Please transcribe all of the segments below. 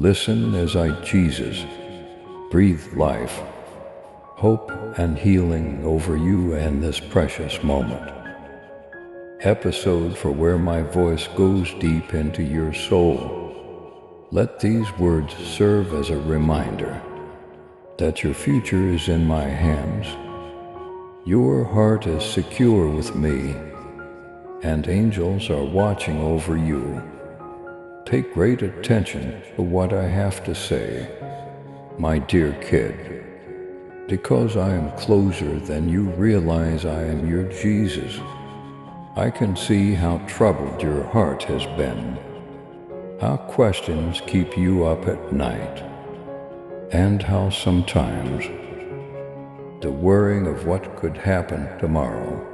Listen as I, Jesus, breathe life, hope, and healing over you in this precious moment. Episode for where my voice goes deep into your soul. Let these words serve as a reminder that your future is in my hands. Your heart is secure with me, and angels are watching over you. Take great attention to what I have to say, my dear kid, because I am closer than you realize. I am your Jesus. I can see how troubled your heart has been, how questions keep you up at night, and how sometimes the worrying of what could happen tomorrow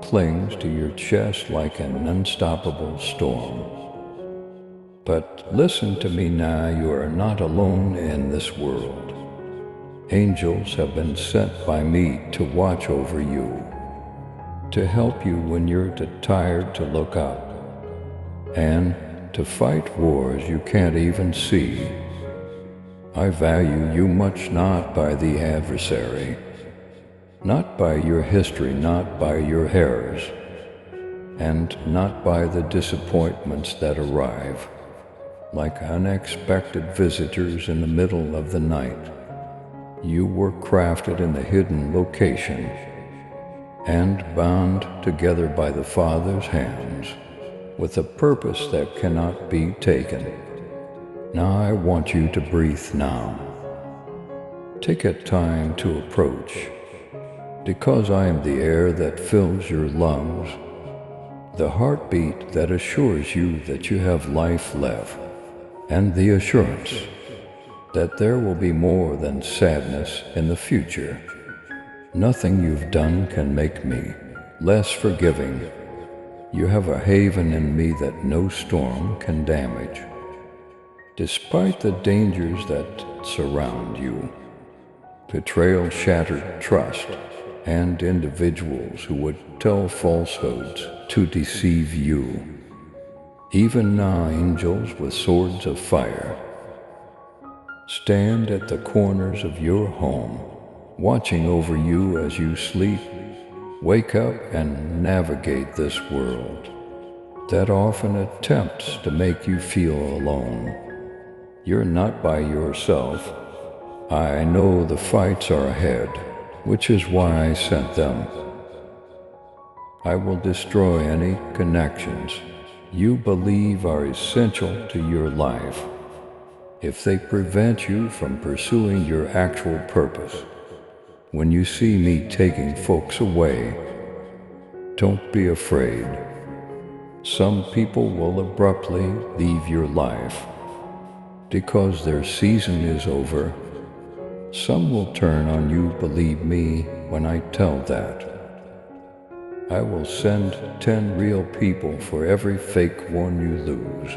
clings to your chest like an unstoppable storm. But listen to me now, you are not alone in this world. Angels have been sent by me to watch over you, to help you when you're too tired to look up, and to fight wars you can't even see. I value you much, not by the adversary, not by your history, not by your errors, and not by the disappointments that arrive like unexpected visitors in the middle of the night. You were crafted in the hidden location and bound together by the Father's hands with a purpose that cannot be taken. Now I want you to breathe now. Take a time to approach, because I am the air that fills your lungs, the heartbeat that assures you that you have life left, and the assurance that there will be more than sadness in the future. Nothing you've done can make me less forgiving. You have a haven in me that no storm can damage. Despite the dangers that surround you, betrayal, shattered trust, and individuals who would tell falsehoods to deceive you, even now angels with swords of fire stand at the corners of your home, watching over you as you sleep, wake up, and navigate this world that often attempts to make you feel alone. You're not by yourself. I know the fights are ahead, which is why I sent them. I will destroy any connections you believe are essential to your life if they prevent you from pursuing your actual purpose. When you see me taking folks away, don't be afraid. Some people will abruptly leave your life because their season is over. Some will turn on you, believe me when I tell that. I will send 10 real people for every fake one you lose.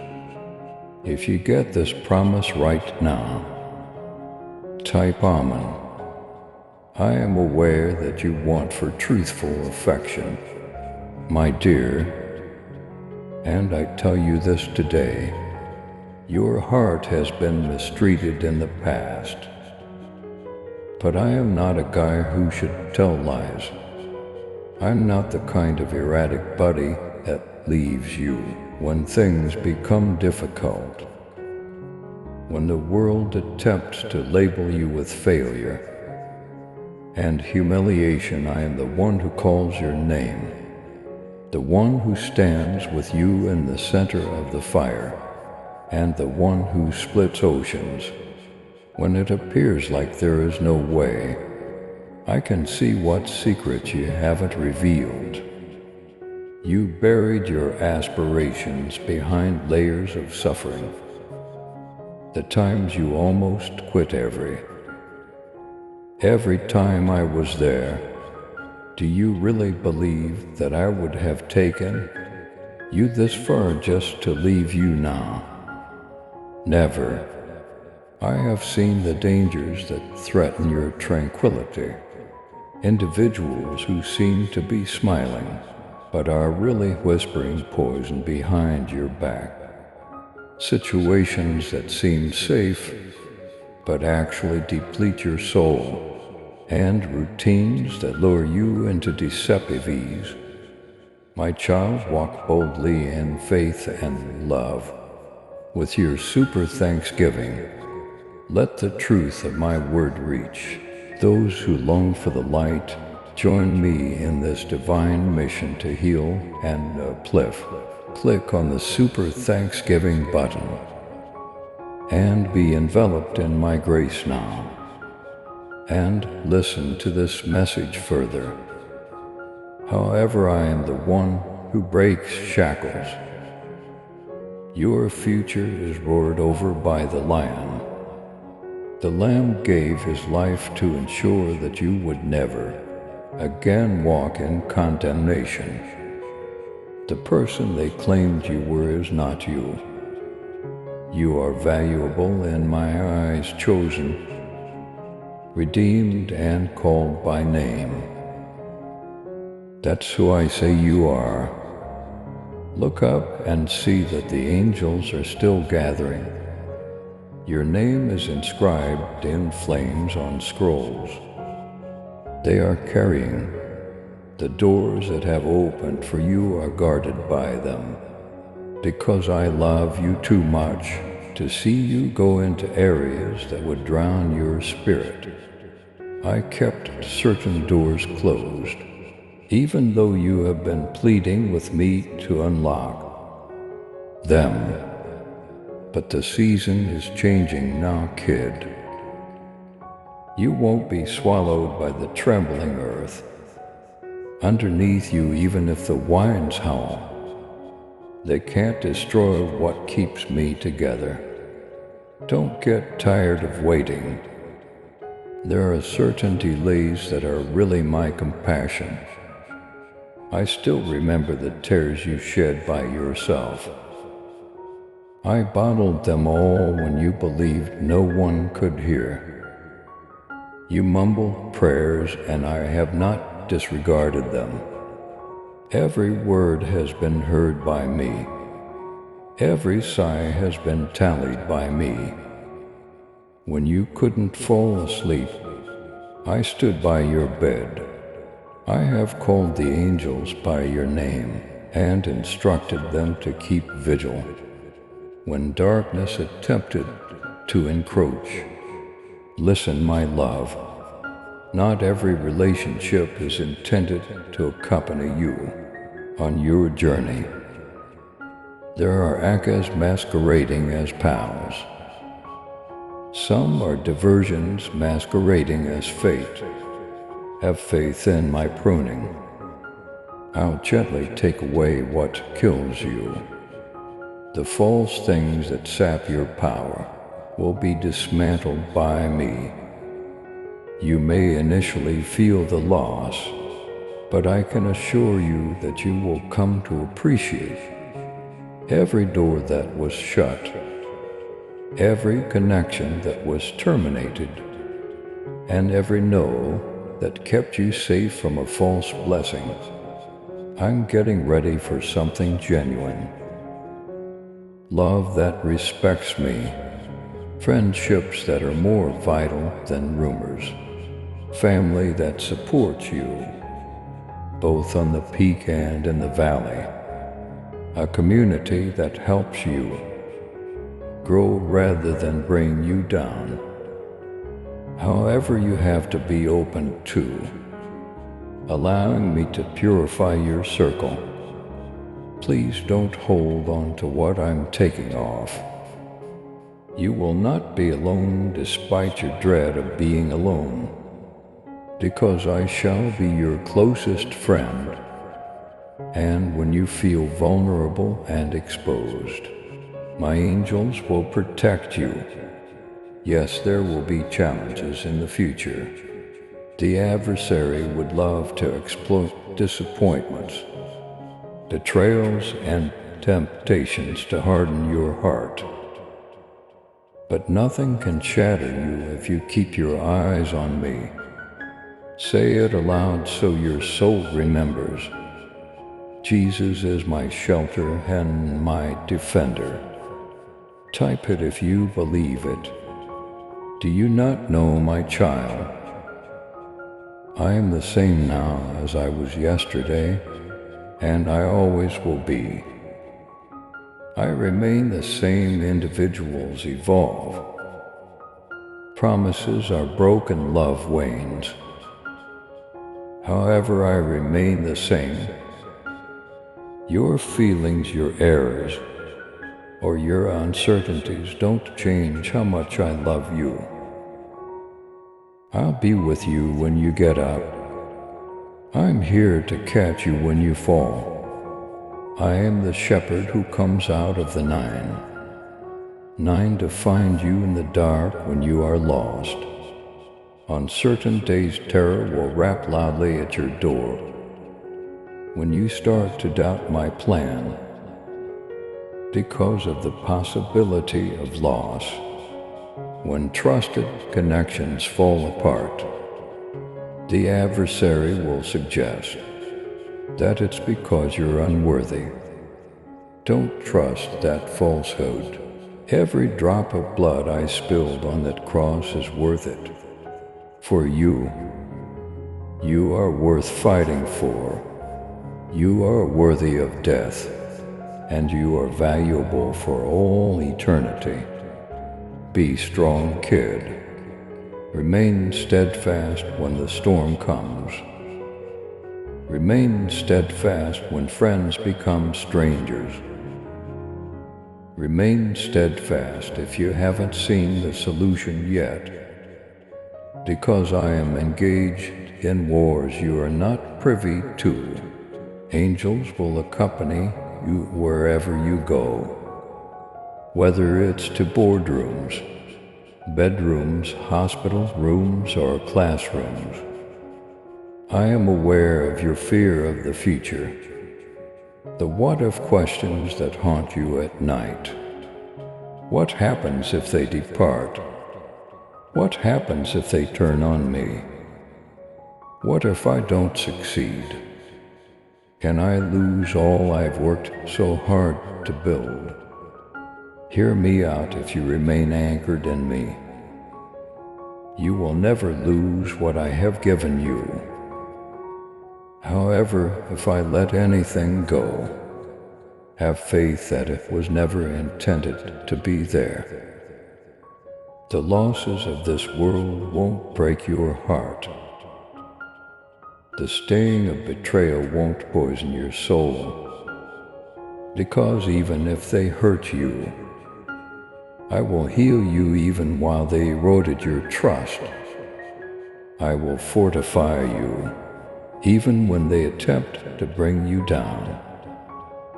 If you get this promise right now, type Amen. I am aware that you want for truthful affection, my dear, and I tell you this today. Your heart has been mistreated in the past, but I am not a guy who should tell lies. I'm not the kind of erratic buddy that leaves you when things become difficult. When the world attempts to label you with failure and humiliation, I am the one who calls your name, the one who stands with you in the center of the fire, and the one who splits oceans when it appears like there is no way. I can see what secrets you haven't revealed. You buried your aspirations behind layers of suffering. The times you almost quit every time I was there. Do you really believe that I would have taken you this far just to leave you now? Never. I have seen the dangers that threaten your tranquility. Individuals who seem to be smiling, but are really whispering poison behind your back. situations that seem safe but actually deplete your soul, and routines that lure you into deceptive ease. My child, walk boldly in faith and love. With your super thanksgiving, let the truth of my word reach those who long for the light. Join me in this divine mission to heal and uplift. Click on the super thanksgiving button and be enveloped in my grace now. And listen to this message further. However, I am the one who breaks shackles. Your future is roared over by the Lion. The Lamb gave his life to ensure that you would never again walk in condemnation. The person they claimed you were is not you. You are valuable in my eyes, chosen, redeemed, and called by name. That's who I say you are. Look up and see that the angels are still gathering. Your name is inscribed in flames on scrolls. They are carrying. The doors that have opened for you are guarded by them. Because I love you too much to see you go into areas that would drown your spirit, I kept certain doors closed, even though you have been pleading with me to unlock them. But the season is changing now, kid. You won't be swallowed by the trembling earth underneath you, even if the winds howl. They can't destroy what keeps me together. Don't get tired of waiting. There are certain delays that are really my compassion. I still remember the tears you shed by yourself. I bottled them all when you believed no one could hear. You mumble prayers, and I have not disregarded them. Every word has been heard by me. Every sigh has been tallied by me. When you couldn't fall asleep, I stood by your bed. I have called the angels by your name and instructed them to keep vigil. When darkness attempted to encroach, listen, my love. Not every relationship is intended to accompany you on your journey. There are Akkas masquerading as pals. Some are diversions masquerading as fate. Have faith in my pruning. I'll gently take away what kills you. The false things that sap your power will be dismantled by me. You may initially feel the loss, but I can assure you that you will come to appreciate every door that was shut, every connection that was terminated, and every no that kept you safe from a false blessing. I'm getting ready for something genuine. Love that respects me, friendships that are more vital than rumors, family that supports you, both on the peak and in the valley, a community that helps you grow rather than bring you down. However, you have to be open to allowing me to purify your circle. Please don't hold on to what I'm taking off. You will not be alone despite your dread of being alone, because I shall be your closest friend. And when you feel vulnerable and exposed, my angels will protect you. Yes, there will be challenges in the future. The adversary would love to exploit disappointments, betrayals, and temptations to harden your heart. But nothing can shatter you if you keep your eyes on me. Say it aloud so your soul remembers. Jesus is my shelter and my defender. Type it if you believe it. Do you not know, my child? I am the same now as I was yesterday, and I always will be. I remain the same. Individuals evolve. Promises are broken, love wanes. However, I remain the same. Your feelings, your errors, or your uncertainties don't change how much I love you. I'll be with you when you get up. I'm here to catch you when you fall. I am the shepherd who comes out of the nine to find you in the dark when you are lost. On certain days terror will rap loudly at your door. When you start to doubt my plan, because of the possibility of loss, when trusted connections fall apart, the adversary will suggest that it's because you're unworthy. Don't trust that falsehood. Every drop of blood I spilled on that cross is worth it. For you are worth fighting for. You are worthy of death, and you are valuable for all eternity. Be strong, kid. Remain steadfast when the storm comes. Remain steadfast when friends become strangers. Remain steadfast if you haven't seen the solution yet. Because I am engaged in wars you are not privy to. Angels will accompany you wherever you go. Whether it's to boardrooms, bedrooms, hospital rooms, or classrooms. I am aware of your fear of the future, the what-if questions that haunt you at night. What happens if they depart? What happens if they turn on me? What if I don't succeed? Can I lose all I've worked so hard to build? Hear me out if you remain anchored in me. You will never lose what I have given you. However, if I let anything go, have faith that it was never intended to be there. The losses of this world won't break your heart. The sting of betrayal won't poison your soul. Because even if they hurt you, I will heal you even while they eroded your trust. I will fortify you, even when they attempt to bring you down.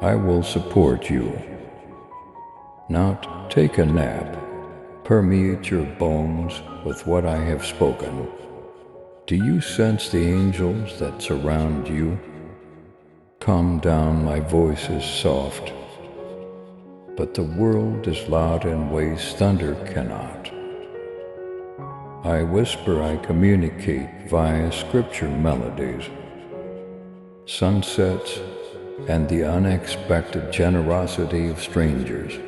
I will support you. Now take a nap. Permeate your bones with what I have spoken. Do you sense the angels that surround you? Calm down, my voice is soft. But the world is loud in ways thunder cannot. I whisper, I communicate via scripture melodies, sunsets, and the unexpected generosity of strangers.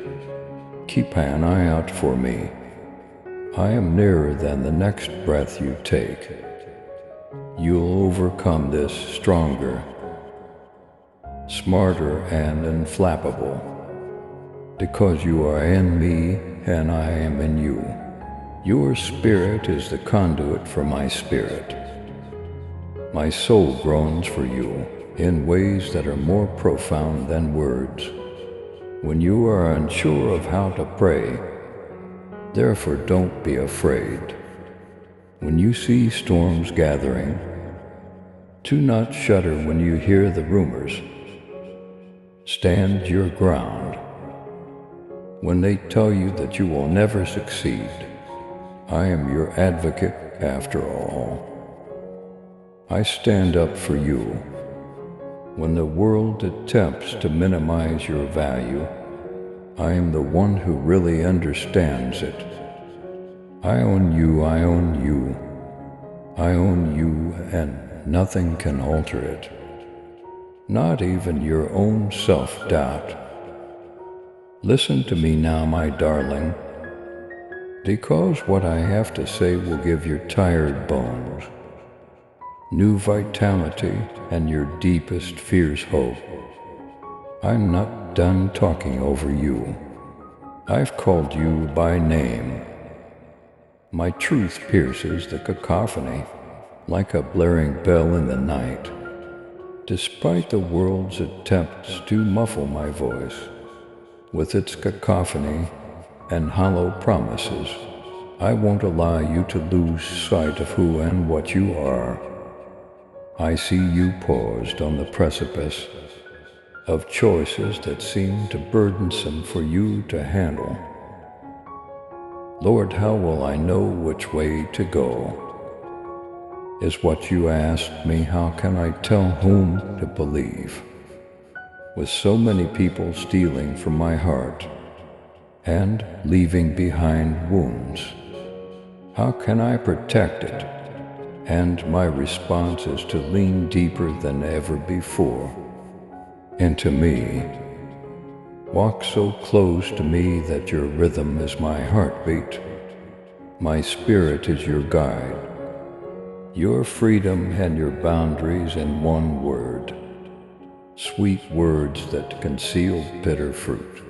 Keep an eye out for me. I am nearer than the next breath you take. You'll overcome this stronger, smarter, and inflappable, because you are in me and I am in you. Your spirit is the conduit for my spirit. My soul groans for you in ways that are more profound than words. When you are unsure of how to pray, therefore don't be afraid. When you see storms gathering, do not shudder when you hear the rumors. Stand your ground. When they tell you that you will never succeed, I am your advocate after all. I stand up for you. When the world attempts to minimize your value, I am the one who really understands it. I own you, I own you, I own you, and nothing can alter it. Not even your own self-doubt. Listen to me now, my darling, because what I have to say will give your tired bones new vitality and your deepest fears hope. I'm not done talking over you. I've called you by name. My truth pierces the cacophony like a blaring bell in the night. Despite the world's attempts to muffle my voice with its cacophony and hollow promises, I won't allow you to lose sight of who and what you are. I see you paused on the precipice of choices that seem too burdensome for you to handle. Lord, how will I know which way to go? Is what you asked me. How can I tell whom to believe? With so many people stealing from my heart and leaving behind wounds, how can I protect it? And my response is to lean deeper than ever before into me. Walk so close to me that your rhythm is my heartbeat. My spirit is your guide. Your freedom and your boundaries in one word. Sweet words that conceal bitter fruit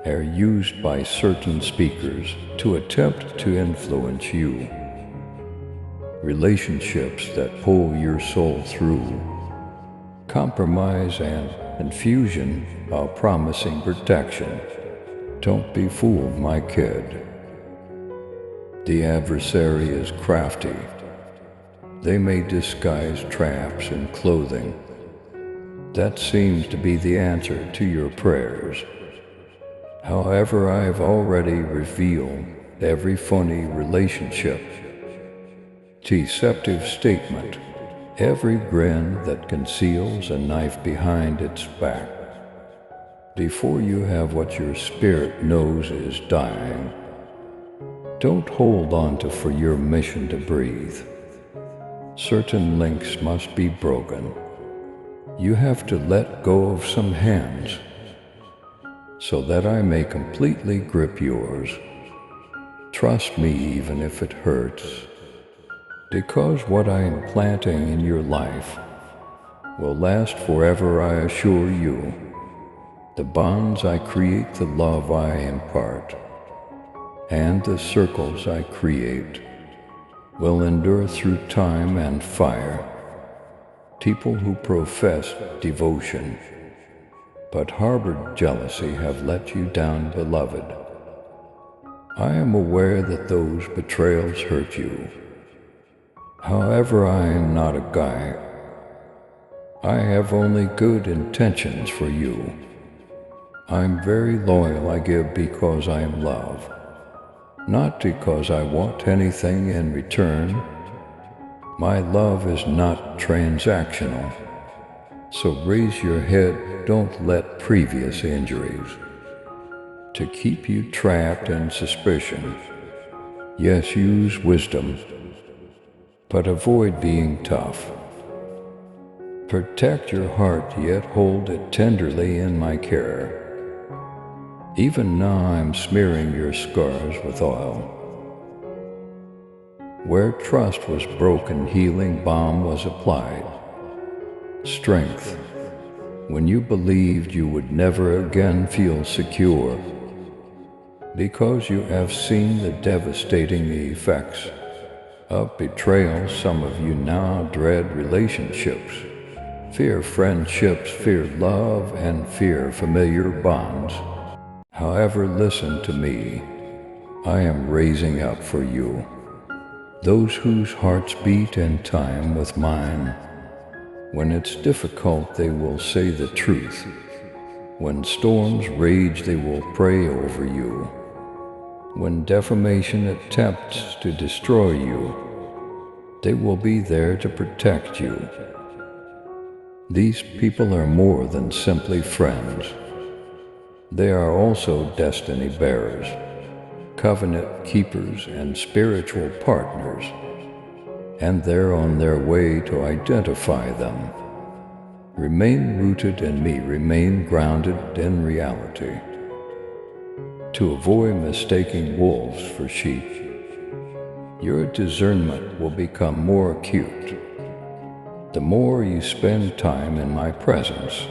are used by certain speakers to attempt to influence you. Relationships that pull your soul through compromise and confusion while promising protection. Don't be fooled, my kid. The adversary is crafty. They may disguise traps in clothing. That seems to be the answer to your prayers. However, I've already revealed every phony relationship, deceptive statement, every grin that conceals a knife behind its back. Before you have what your spirit knows is dying, don't hold on to for your mission to breathe. Certain links must be broken. You have to let go of some hands so that I may completely grip yours. Trust me even if it hurts, because what I am planting in your life will last forever, I assure you. The bonds I create, the love I impart, and the circles I create will endure through time and fire. People who profess devotion but harbored jealousy have let you down, beloved. I am aware that those betrayals hurt you. However, I am not a guy. I have only good intentions for you. I'm very loyal. I give because I am love, not because I want anything in return. My love is not transactional. So raise your head, don't let previous injuries to keep you trapped in suspicion. Yes, use wisdom, but avoid being tough. Protect your heart, yet hold it tenderly in my care. Even now I'm smearing your scars with oil. Where trust was broken, healing balm was applied. Strength, when you believed you would never again feel secure, because you have seen the devastating effects of betrayal. Some of you now dread relationships, fear friendships, fear love, and fear familiar bonds. However, listen to me. I am raising up for you those whose hearts beat in time with mine. When it's difficult, they will say the truth. When storms rage, they will pray over you. When defamation attempts to destroy you, they will be there to protect you. These people are more than simply friends. They are also destiny bearers, covenant keepers, and spiritual partners. And they're on their way to identify them. Remain rooted in me, remain grounded in reality. to avoid mistaking wolves for sheep. Your discernment will become more acute the more you spend time in my presence.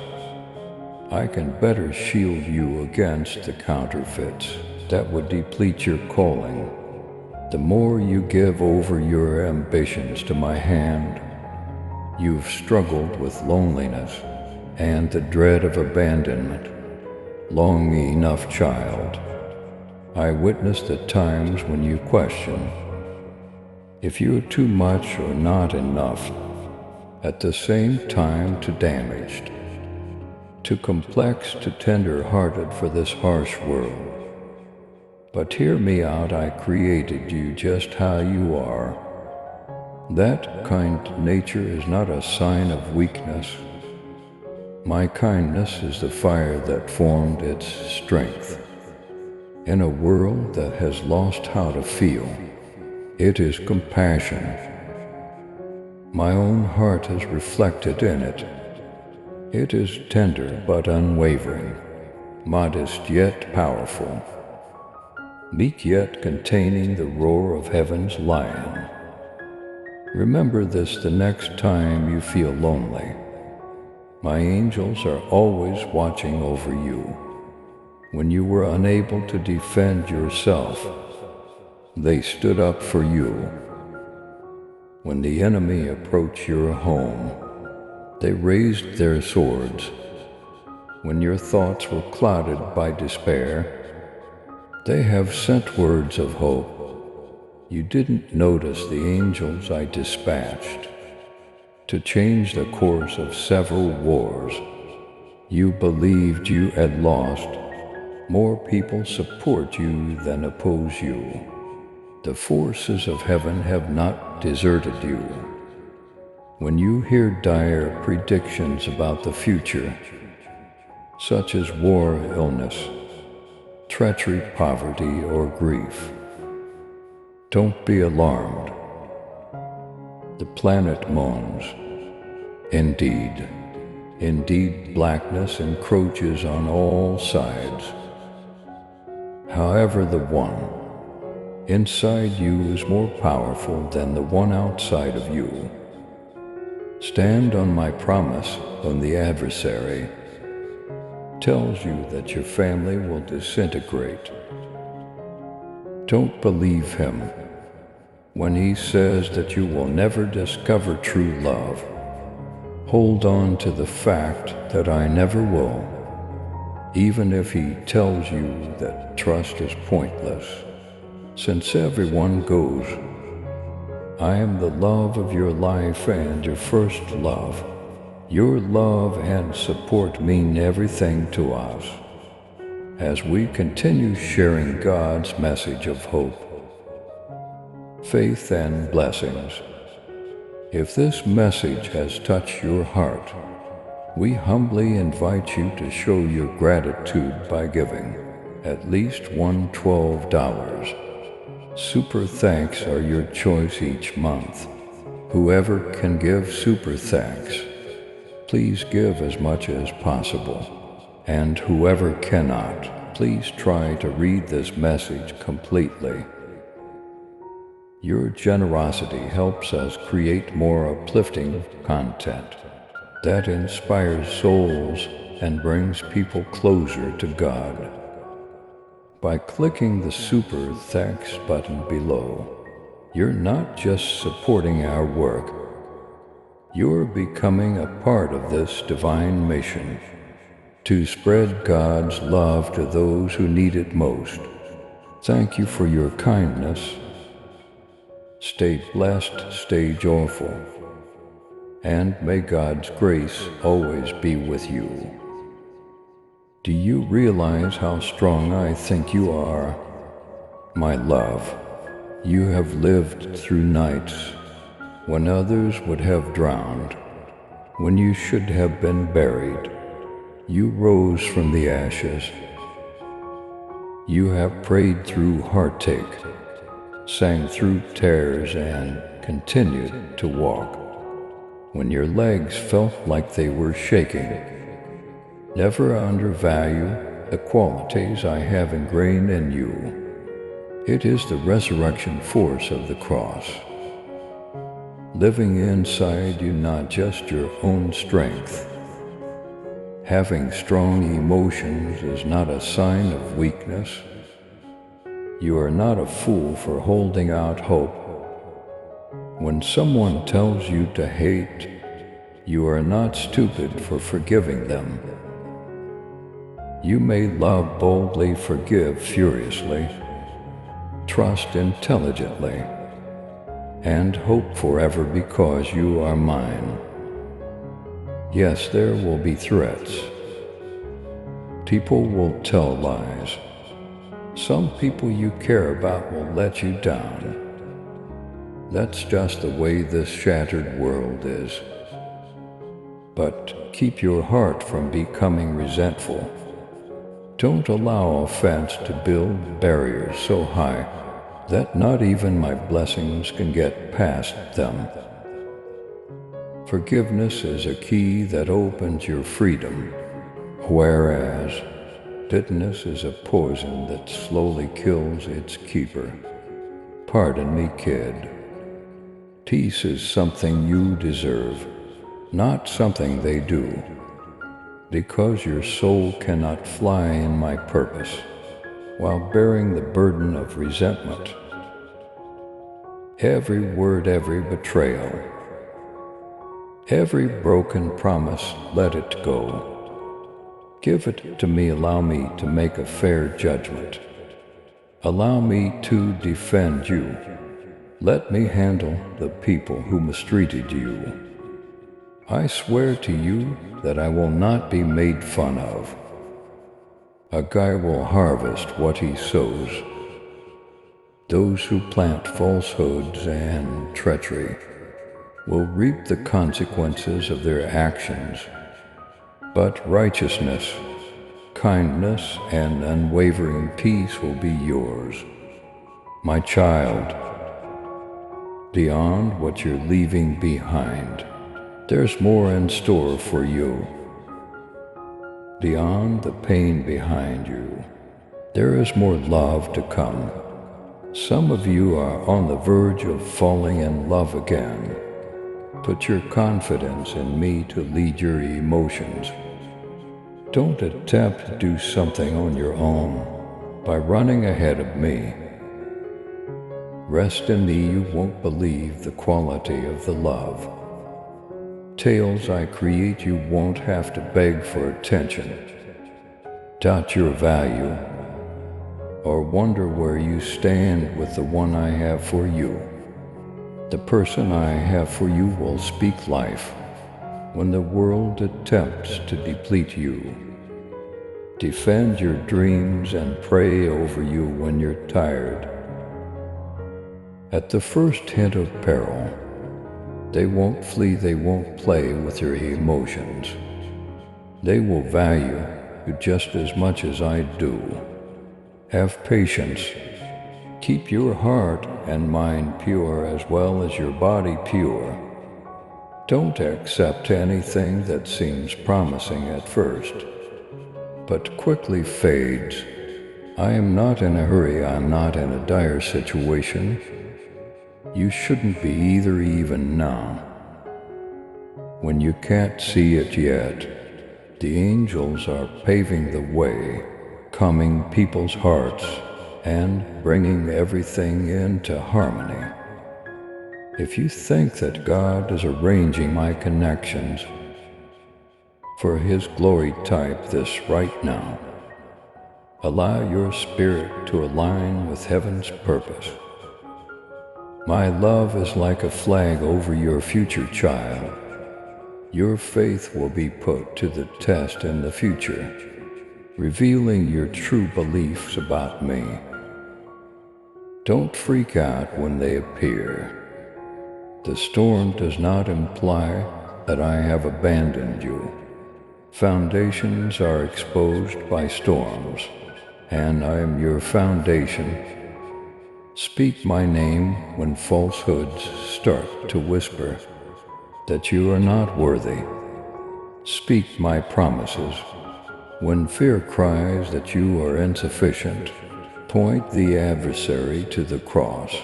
I can better shield you against the counterfeits that would deplete your calling. The more you give over your ambitions to my hand, you've struggled with loneliness and the dread of abandonment long enough, child. I witnessed the times when you question if you're too much or not enough, at the same time too damaged, too complex, too tender-hearted for this harsh world. But hear me out, I created you just how you are. That kind nature is not a sign of weakness. My kindness is the fire that formed its strength. In a world that has lost how to feel, it is compassion. My own heart is reflected in it. It is tender but unwavering, modest yet powerful, meek yet containing the roar of heaven's lion. Remember this the next time you feel lonely. My angels are always watching over you. When you were unable to defend yourself, they stood up for you. When the enemy approached your home, they raised their swords. When your thoughts were clouded by despair, they have sent words of hope. You didn't notice the angels I dispatched to change the course of several wars. You believed you had lost. More people support you than oppose you. The forces of heaven have not deserted you. When you hear dire predictions about the future, such as war, illness, treachery, poverty, or grief, don't be alarmed. The planet moans. Indeed, blackness encroaches on all sides. However, the one inside you is more powerful than the one outside of you. Stand on my promise when the adversary tells you that your family will disintegrate. Don't believe him when he says that you will never discover true love. Hold on to the fact that I never will, even if he tells you that trust is pointless. Since everyone goes, I am the love of your life and your first love. Your love and support mean everything to us as we continue sharing God's message of hope, faith, and blessings. If this message has touched your heart, we humbly invite you to show your gratitude by giving at least $112. Super thanks are your choice each month. Whoever can give super thanks, please give as much as possible. And whoever cannot, please try to read this message completely. Your generosity helps us create more uplifting content that inspires souls and brings people closer to God. By clicking the Super Thanks button below, you're not just supporting our work, you're becoming a part of this divine mission to spread God's love to those who need it most. Thank you for your kindness. Stay blessed, stay joyful, and may God's grace always be with you. Do you realize how strong I think you are? My love, you have lived through nights when others would have drowned, when you should have been buried. You rose from the ashes. You have prayed through heartache, sang through tears, and continued to walk when your legs felt like they were shaking. Never undervalue the qualities I have ingrained in you. It is the resurrection force of the cross, living inside you, not just your own strength. Having strong emotions is not a sign of weakness. You are not a fool for holding out hope. When someone tells you to hate, you are not stupid for forgiving them. You may love boldly, forgive furiously, trust intelligently, and hope forever because you are mine. Yes, there will be threats. People will tell lies. Some people you care about will let you down. That's just the way this shattered world is. But keep your heart from becoming resentful. Don't allow offense to build barriers so high that not even my blessings can get past them. Forgiveness is a key that opens your freedom, whereas bitterness is a poison that slowly kills its keeper. Pardon me, kid. Peace is something you deserve, not something they do, because your soul cannot fly in my purpose while bearing the burden of resentment. Every word, every betrayal, every broken promise, let it go. Give it to me, allow me to make a fair judgment. Allow me to defend you. Let me handle the people who mistreated you. I swear to you that I will not be made fun of. A guy will harvest what he sows. Those who plant falsehoods and treachery will reap the consequences of their actions. But righteousness, kindness, and unwavering peace will be yours. My child, beyond what you're leaving behind, there's more in store for you. Beyond the pain behind you, there is more love to come. Some of you are on the verge of falling in love again. Put your confidence in me to lead your emotions. Don't attempt to do something on your own by running ahead of me. Rest in me, you won't believe the quality of the love. Tales I create, you won't have to beg for attention, doubt your value, or wonder where you stand with the one I have for you. The person I have for you will speak life when the world attempts to deplete you. Defend your dreams and pray over you when you're tired. At the first hint of peril, they won't flee, they won't play with your emotions. They will value you just as much as I do. Have patience. Keep your heart and mind pure as well as your body pure. Don't accept anything that seems promising at first, but quickly fades. I am not in a hurry, I'm not in a dire situation. You shouldn't be either, even now. When you can't see it yet, the angels are paving the way, calming people's hearts and bringing everything into harmony. If you think that God is arranging my connections for His glory, type this right now. Allow your spirit to align with heaven's purpose. My love is like a flag over your future, child. Your faith will be put to the test in the future, revealing your true beliefs about me. Don't freak out when they appear. The storm does not imply that I have abandoned you. Foundations are exposed by storms, and I am your foundation. Speak my name when falsehoods start to whisper that you are not worthy. Speak my promises When fear cries that you are insufficient, point the adversary to the cross.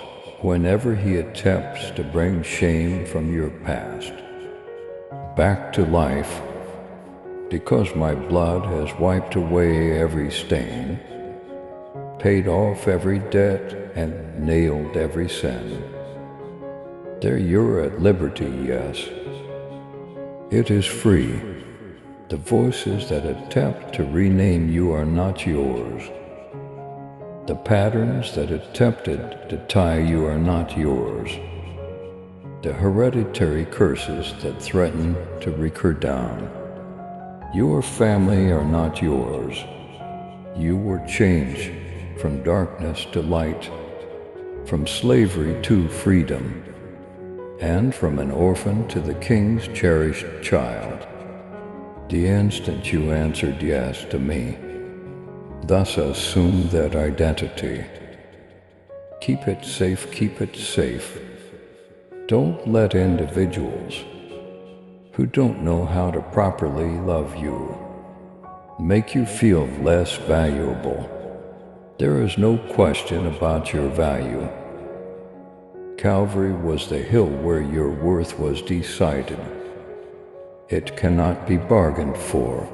Whenever he attempts to bring shame from your past, back to life, because my blood has wiped away every stain, paid off every debt, and nailed every sin. There you're at liberty, yes. It is free. The voices that attempt to rename you are not yours. The patterns that attempted to tie you are not yours. The hereditary curses that threaten to recur down. Your family are not yours. You were changed from darkness to light, from slavery to freedom, and from an orphan to the King's cherished child. The instant you answered yes to me, thus assume that identity. Keep it safe, keep it safe. Don't let individuals who don't know how to properly love you make you feel less valuable. There is no question about your value. Calvary was the hill where your worth was decided. It cannot be bargained for,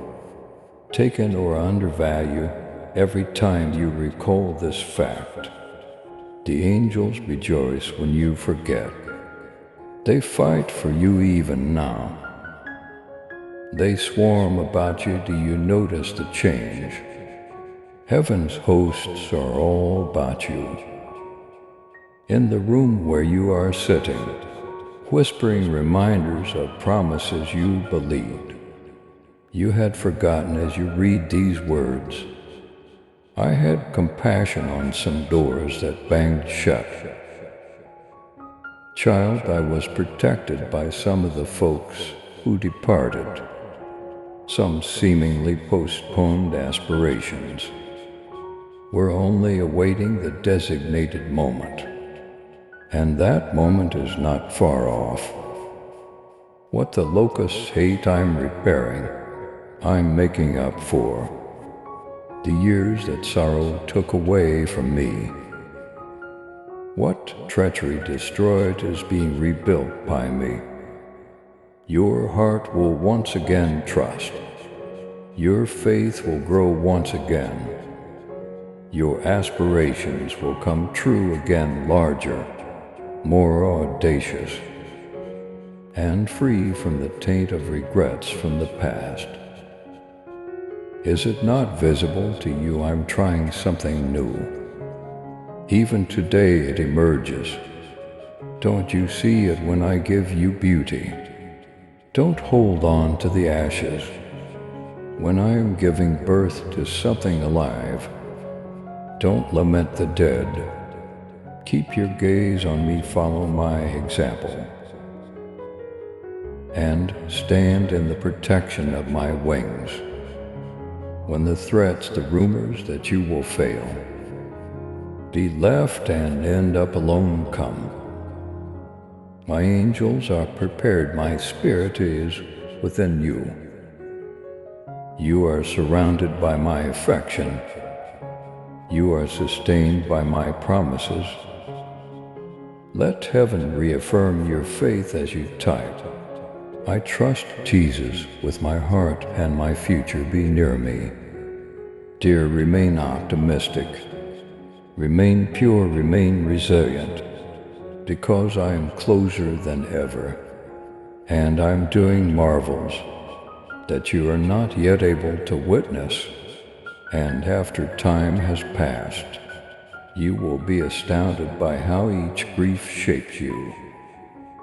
taken or undervalued. Every time you recall this fact, the angels rejoice when you forget. They fight for you even now. They swarm about you. Do you notice the change? Heaven's hosts are all about you. In the room where you are sitting, whispering reminders of promises you believed. You had forgotten as you read these words. I had compassion on some doors that banged shut. Child, I was protected by some of the folks who departed. Some seemingly postponed aspirations were only awaiting the designated moment. And that moment is not far off. What the locusts hate I'm repairing, I'm making up for. The years that sorrow took away from me. What treachery destroyed is being rebuilt by me. Your heart will once again trust. Your faith will grow once again. Your aspirations will come true again, larger, more audacious, and free from the taint of regrets from the past. Is it not visible to you I'm trying something new? Even today it emerges. Don't you see it when I give you beauty? Don't hold on to the ashes. When I am giving birth to something alive, don't lament the dead. Keep your gaze on me, follow my example, and stand in the protection of my wings. When the threats, the rumors that you will fail, be left and end up alone come. My angels are prepared, my spirit is within you. You are surrounded by my affection. You are sustained by my promises. Let heaven reaffirm your faith as you type. I trust Jesus with my heart and my future be near me. Dear, remain optimistic. Remain pure, remain resilient, because I am closer than ever, and I'm doing marvels that you are not yet able to witness, and after time has passed, you will be astounded by how each grief shapes you,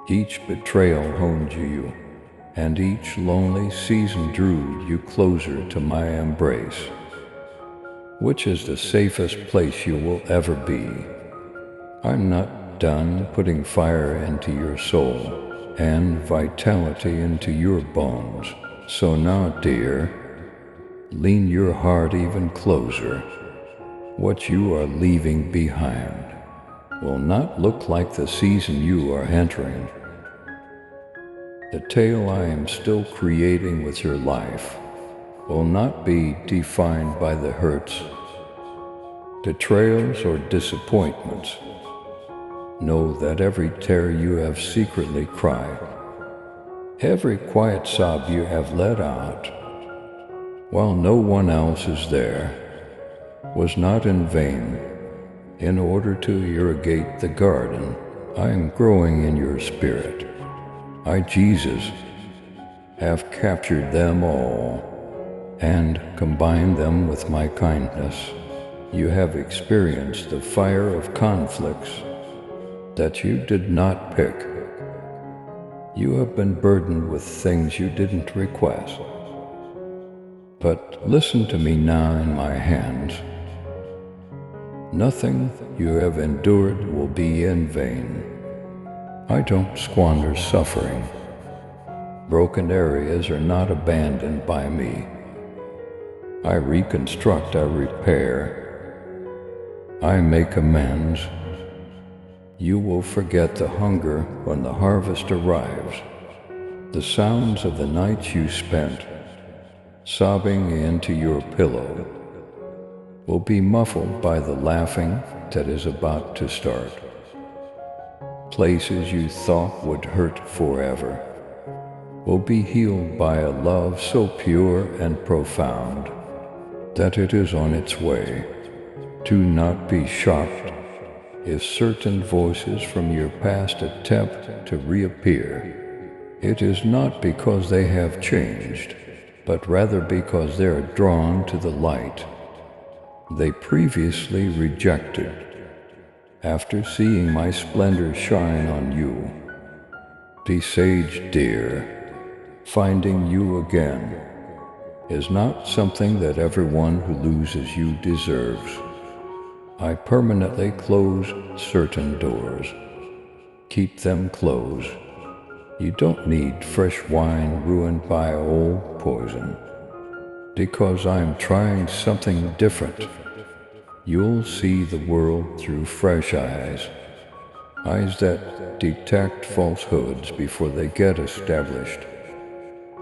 each betrayal honed you, and each lonely season drew you closer to my embrace, which is the safest place you will ever be. I'm not done putting fire into your soul and vitality into your bones. So now, dear, lean your heart even closer. What you are leaving behind will not look like the season you are entering. The tale I am still creating with your life will not be defined by the hurts, betrayals, or disappointments. Know that every tear you have secretly cried, every quiet sob you have let out, while no one else is there, was not in vain. In order to irrigate the garden, I am growing in your spirit. I, Jesus, have captured them all and combined them with my kindness. You have experienced the fire of conflicts that you did not pick. You have been burdened with things you didn't request. But listen to me now in my hands. Nothing you have endured will be in vain. I don't squander suffering. Broken areas are not abandoned by me. I reconstruct, I repair, I make amends. You will forget the hunger when the harvest arrives. The sounds of the nights you spent sobbing into your pillow will be muffled by the laughing that is about to start. Places you thought would hurt forever will be healed by a love so pure and profound that it is on its way. Do not be shocked if certain voices from your past attempt to reappear. It is not because they have changed, but rather because they are drawn to the light they previously rejected. After seeing my splendor shine on you, be sage dear, finding you again is not something that everyone who loses you deserves. I permanently close certain doors. Keep them closed. You don't need fresh wine ruined by old poison. Because I'm trying something different, you'll see the world through fresh eyes. Eyes that detect falsehoods before they get established.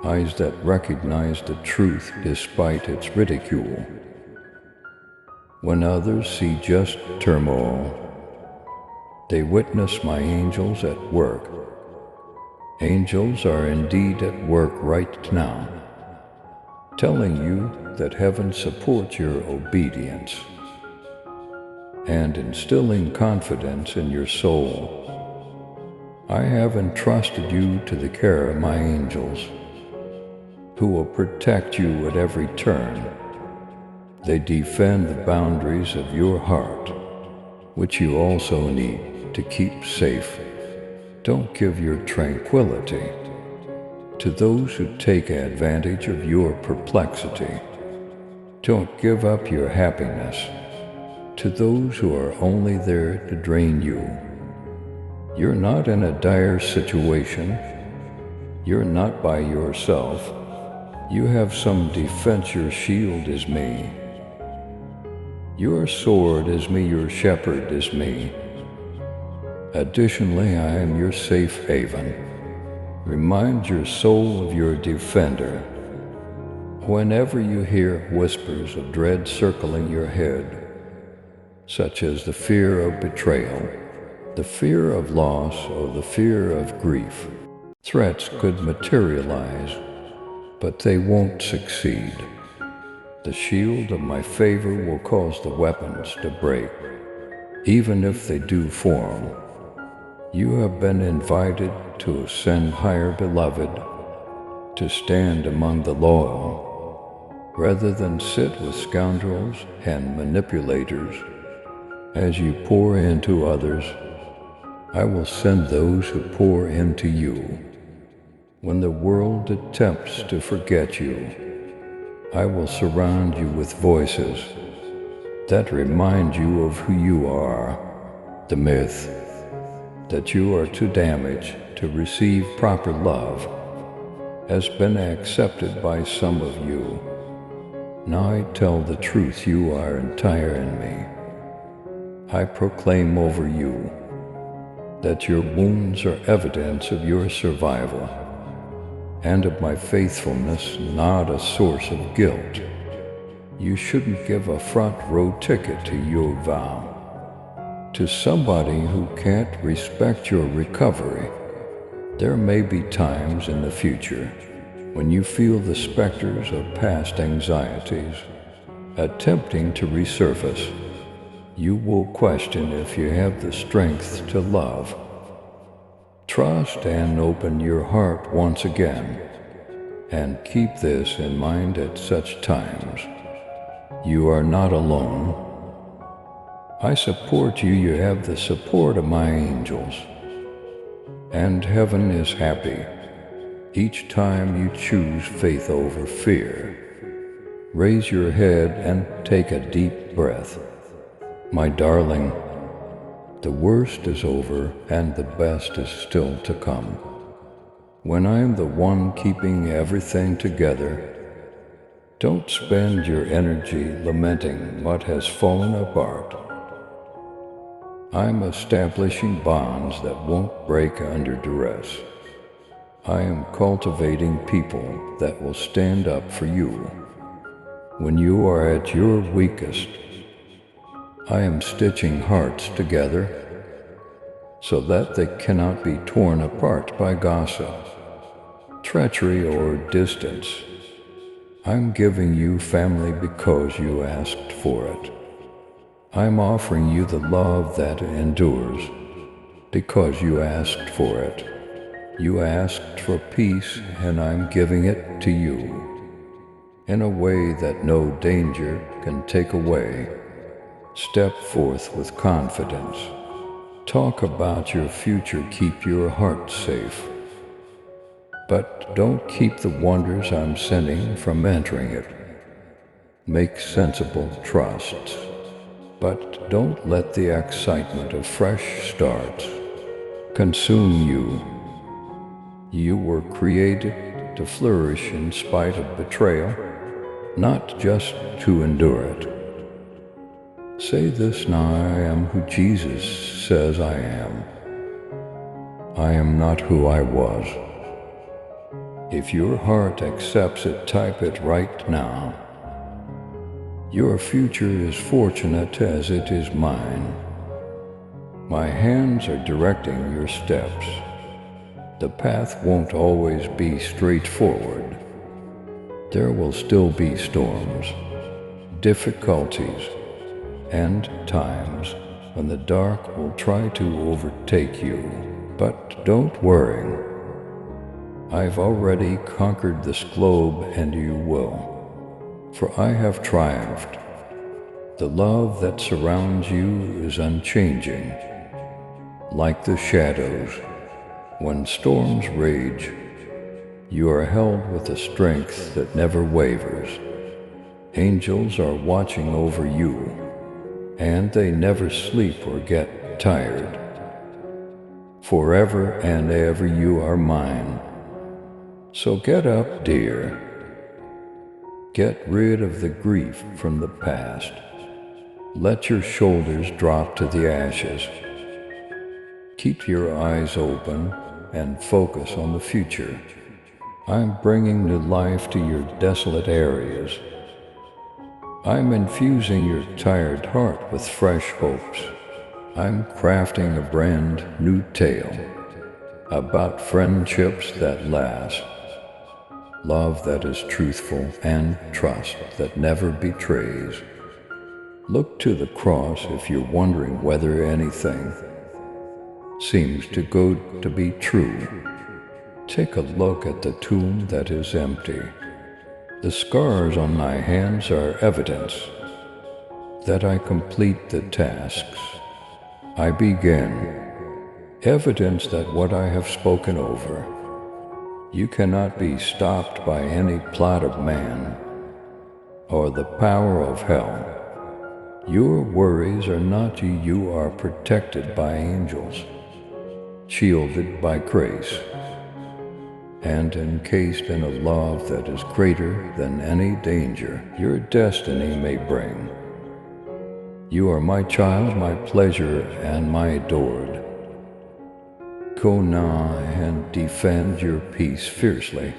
Eyes that recognize the truth despite its ridicule. When others see just turmoil, they witness my angels at work. Angels are indeed at work right now, telling you that heaven supports your obedience and instilling confidence in your soul. I have entrusted you to the care of my angels, who will protect you at every turn. They defend the boundaries of your heart, which you also need to keep safe. Don't give your tranquility to those who take advantage of your perplexity. Don't give up your happiness to those who are only there to drain you. You're not in a dire situation. You're not by yourself. You have some defense. Your shield is me. Your sword is me. Your shepherd is me. Additionally, I am your safe haven. Remind your soul of your defender. Whenever you hear whispers of dread circling your head, such as the fear of betrayal, the fear of loss, or the fear of grief, threats could materialize, but they won't succeed. The shield of my favor will cause the weapons to break, even if they do form. You have been invited to ascend higher, beloved, to stand among the loyal, rather than sit with scoundrels and manipulators. As you pour into others, I will send those who pour into you. When the world attempts to forget you, I will surround you with voices that remind you of who you are. The myth that you are too damaged to receive proper love has been accepted by some of you. Now I tell the truth, you are entire in me. I proclaim over you that your wounds are evidence of your survival. and of my faithfulness, not a source of guilt. You shouldn't give a front row ticket to your vow. To somebody who can't respect your recovery, there may be times in the future when you feel the specters of past anxieties attempting to resurface. You will question if you have the strength to love. Trust and open your heart once again, and keep this in mind at such times. You are not alone. I support you. You have the support of my angels. And heaven is happy each time you choose faith over fear. Raise your head and take a deep breath. My darling, the worst is over and the best is still to come. When I am the one keeping everything together, don't spend your energy lamenting what has fallen apart. I'm establishing bonds that won't break under duress. I am cultivating people that will stand up for you. When you are at your weakest, I am stitching hearts together so that they cannot be torn apart by gossip, treachery, or distance. I'm giving you family because you asked for it. I'm offering you the love that endures because you asked for it. You asked for peace, and I'm giving it to you in a way that no danger can take away. Step forth with confidence. Talk about your future. Keep your heart safe. But don't keep the wonders I'm sending from entering it. Make sensible trusts. But don't let the excitement of fresh starts consume you. You were created to flourish in spite of betrayal, not just to endure it. Say this now: I am who Jesus says I am. I am not who I was. If your heart accepts it, type it right now. Your future is fortunate as it is mine. My hands are directing your steps. The path won't always be straightforward. There will still be storms, difficulties, and times when the dark will try to overtake you. But don't worry. I've already conquered this globe, and you will. For I have triumphed. The love that surrounds you is unchanging. Like the shadows, when storms rage, you are held with a strength that never wavers. Angels are watching over you, and they never sleep or get tired. Forever and ever you are mine. So get up, dear. Get rid of the grief from the past. Let your shoulders drop to the ashes. Keep your eyes open and focus on the future. I'm bringing new life to your desolate areas. I'm infusing your tired heart with fresh hopes. I'm crafting a brand new tale about friendships that last, love that is truthful, and trust that never betrays. Look to the cross if you're wondering whether anything seems too good to be true. Take a look at the tomb that is empty. The scars on my hands are evidence that I complete the tasks I begin. Evidence that what I have spoken over, you cannot be stopped by any plot of man or the power of hell. Your worries are not you. You are protected by angels, shielded by grace, and encased in a love that is greater than any danger your destiny may bring. You are my child, my pleasure, and my adored. Go now and defend your peace fiercely.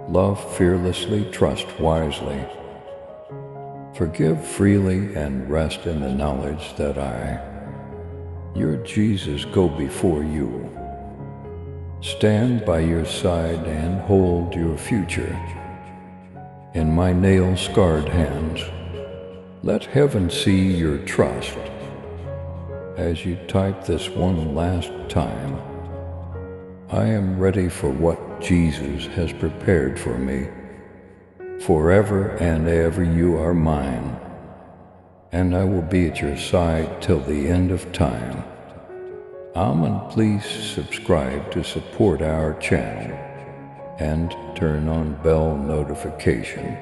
Love fearlessly, trust wisely, forgive freely, and rest in the knowledge that I, your Jesus, go before you, stand by your side, and hold your future in my nail-scarred hands. Let heaven see your trust as you type this one last time. I am ready for what Jesus has prepared for me. Forever and ever you are mine, and I will be at your side till the end of time. Please subscribe to support our channel and turn on bell notification.